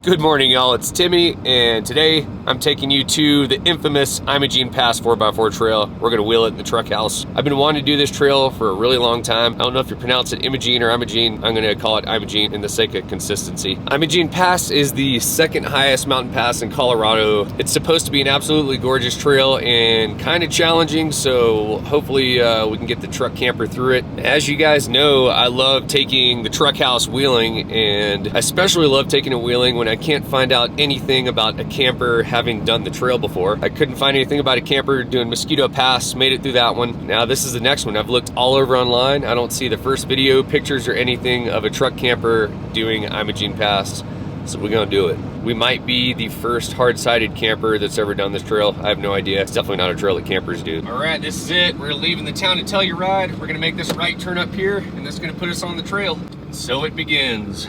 Good morning, y'all. It's Timmy, and today I'm taking you to the infamous Imogene Pass 4x4 trail. We're gonna wheel it in the truck house. I've been wanting to do this trail for a really long time. I don't know if you pronounce it Imogene or Imogene. I'm gonna call it Imogene in the sake of consistency. Imogene Pass is the second highest mountain pass in Colorado. It's supposed to be an absolutely gorgeous trail and kind of challenging, so hopefully we can get the truck camper through it. As you guys know, I love taking the truck house wheeling, and I especially love taking it wheeling when I can't find out anything about a camper having done the trail before. I couldn't find anything about a camper doing Mosquito Pass, made it through that one. Now this is the next one. I've looked all over online. I don't see the first video, pictures, or anything of a truck camper doing Imogene Pass, so we're gonna do it. We might be the first hard-sided camper that's ever done this trail. I have no idea. It's definitely not a trail that campers do. All right, this is it. We're leaving the town to Telluride. We're gonna make this right turn up here, and that's gonna put us on the trail. And so it begins.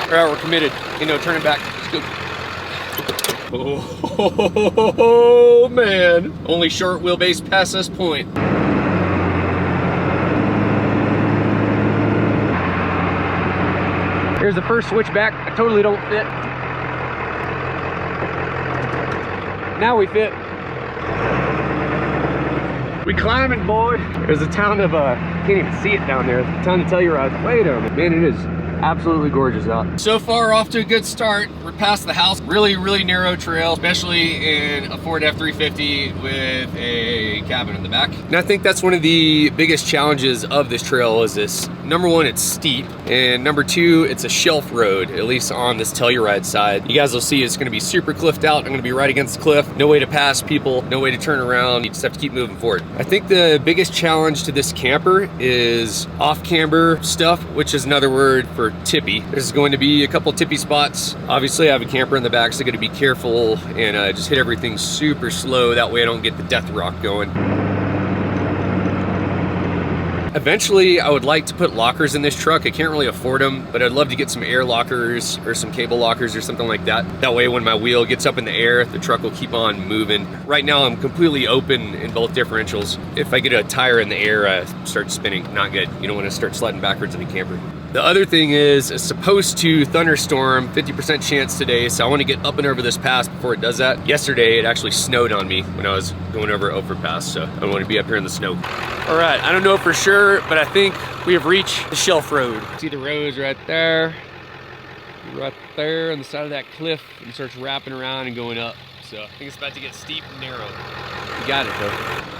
All right, we're committed. Ain't no turning back. Let's go. Oh, man. Only short wheelbase past this point. Here's the first switchback. I totally don't fit. Now we fit. We climbing, boy. There's a town of, can't even see it down there. The town of Telluride. Wait a minute, man, it is absolutely gorgeous out. So far, off to a good start. We're past the house. Really, really narrow trail, especially in a Ford F-350 with a cabin in the back. And I think that's one of the biggest challenges of this trail is this. Number one, it's steep. And number two, it's a shelf road, at least on this Telluride side. You guys will see it's gonna be super cliffed out. I'm gonna be right against the cliff. No way to pass people, no way to turn around. You just have to keep moving forward. I think the biggest challenge to this camper is off-camber stuff, which is another word for tippy. There's going to be a couple tippy spots. Obviously I have a camper in the back, so I gotta be careful and just hit everything super slow. That way I don't get the death rock going. Eventually, I would like to put lockers in this truck. I can't really afford them, but I'd love to get some air lockers or some cable lockers or something like that. That way, when my wheel gets up in the air, the truck will keep on moving. Right now, I'm completely open in both differentials. If I get a tire in the air, I start spinning. Not good. You don't want to start sliding backwards in the camper. The other thing is, it's supposed to thunderstorm, 50% chance today, so I want to get up and over this pass before it does that. Yesterday, it actually snowed on me when I was going over Ophir Pass, so I don't want to be up here in the snow. All right, I don't know for sure, but I think we have reached the shelf road. See the road's right there on the side of that cliff, and it starts wrapping around and going up. So I think it's about to get steep and narrow. You got it though.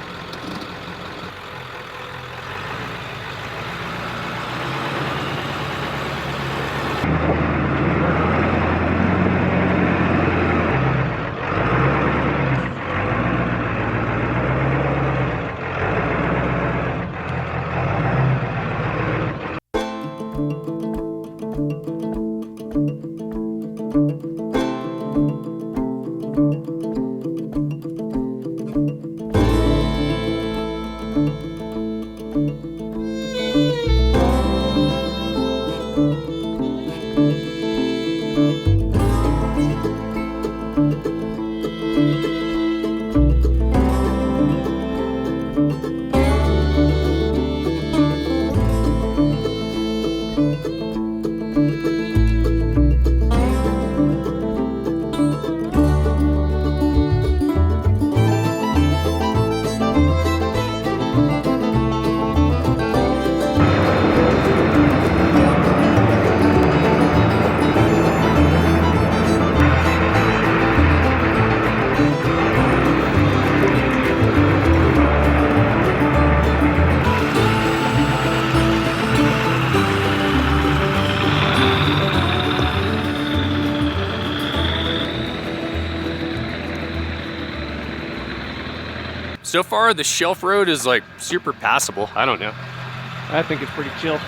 So far, the shelf road is like super passable. I don't know. I think it's pretty chill.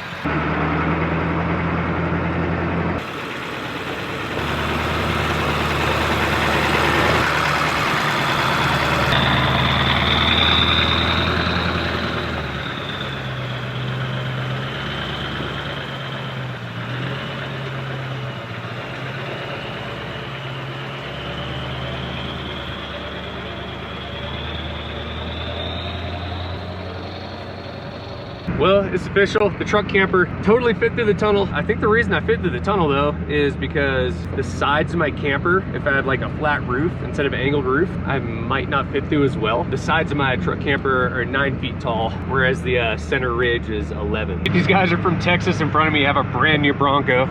Well, it's official. The truck camper totally fit through the tunnel. I think the reason I fit through the tunnel though is because the sides of my camper, if I had like a flat roof instead of an angled roof, I might not fit through as well. The sides of my truck camper are 9 feet tall, whereas the center ridge is 11. These guys are from Texas. In front of me have a brand new Bronco.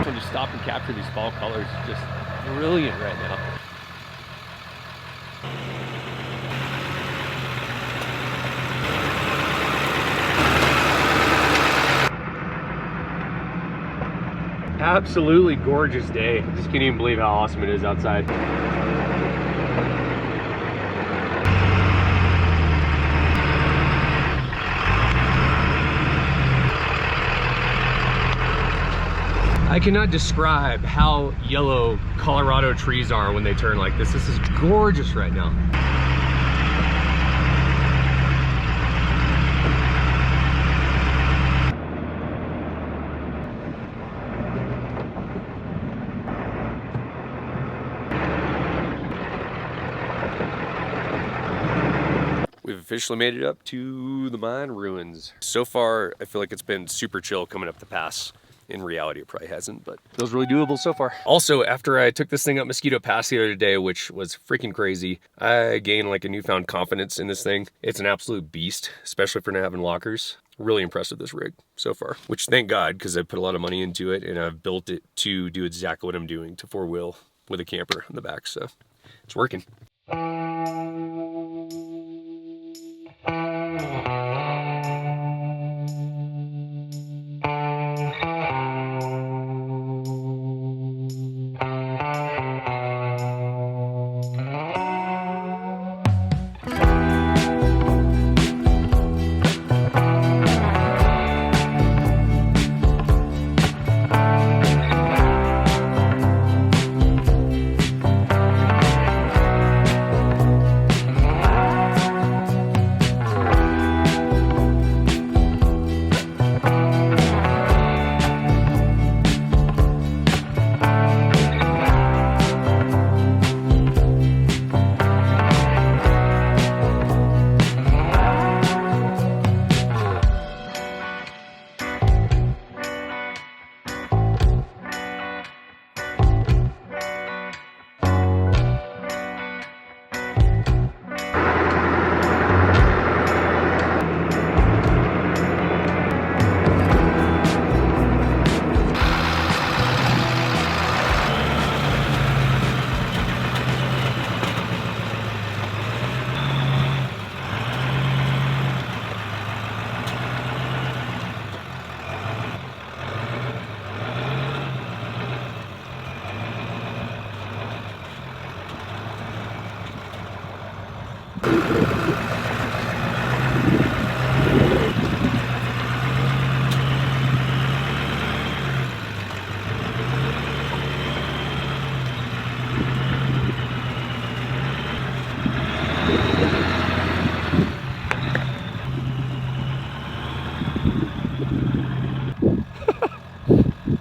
To just stop and capture these fall colors is just brilliant right now. Absolutely gorgeous day. I just can't even believe how awesome it is outside. I cannot describe how yellow Colorado trees are when they turn like this. This is gorgeous right now. We've officially made it up to the mine ruins. So far, I feel like it's been super chill coming up the pass. In reality, it probably hasn't, but it feels really doable so far. Also, after I took this thing up Mosquito Pass the other day, which was freaking crazy, I gained like a newfound confidence in this thing. It's an absolute beast, especially for not having lockers. Really impressed with this rig so far, which thank God, because I put a lot of money into it and I've built it to do exactly what I'm doing, to four-wheel with a camper on the back, so it's working.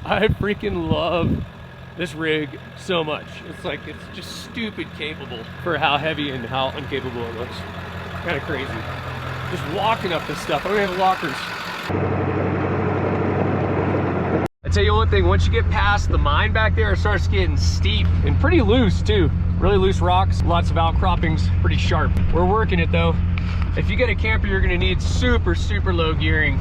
I freaking love this rig so much. It's like, it's just stupid capable for how heavy and how incapable it looks. Kind of crazy. Just walking up this stuff. I don't have lockers. I tell you one thing, once you get past the mine back there, it starts getting steep and pretty loose too. Really loose rocks, lots of outcroppings, pretty sharp. We're working it though. If you get a camper, you're gonna need super, super low gearing.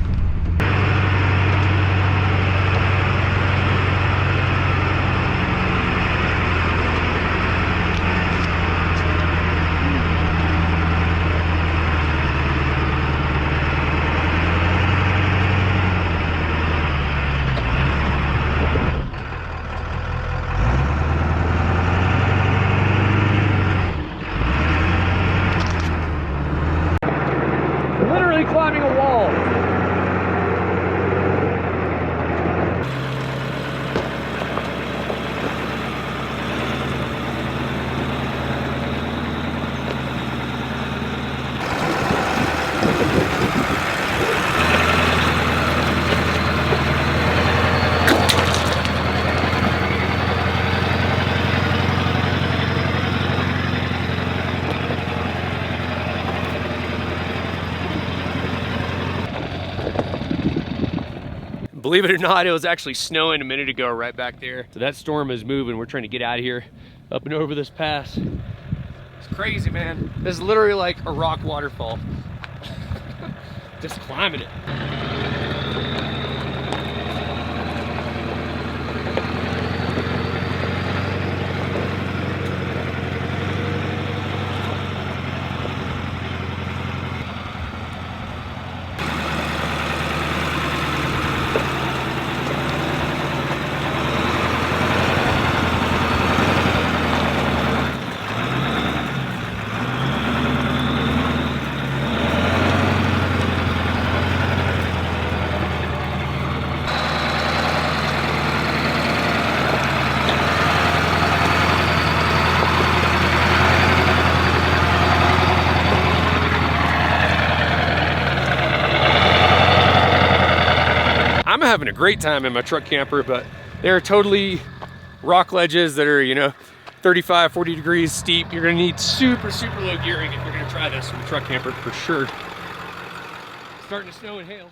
Climbing a wall. Believe it or not, it was actually snowing a minute ago right back there. So that storm is moving. We're trying to get out of here, up and over this pass. It's crazy, man. This is literally like a rock waterfall. Just climbing it. I'm having a great time in my truck camper, but there are totally rock ledges that are, you know, 35, 40 degrees steep. You're gonna need super, super low gearing if you're gonna try this with a truck camper for sure. It's starting to snow and hail.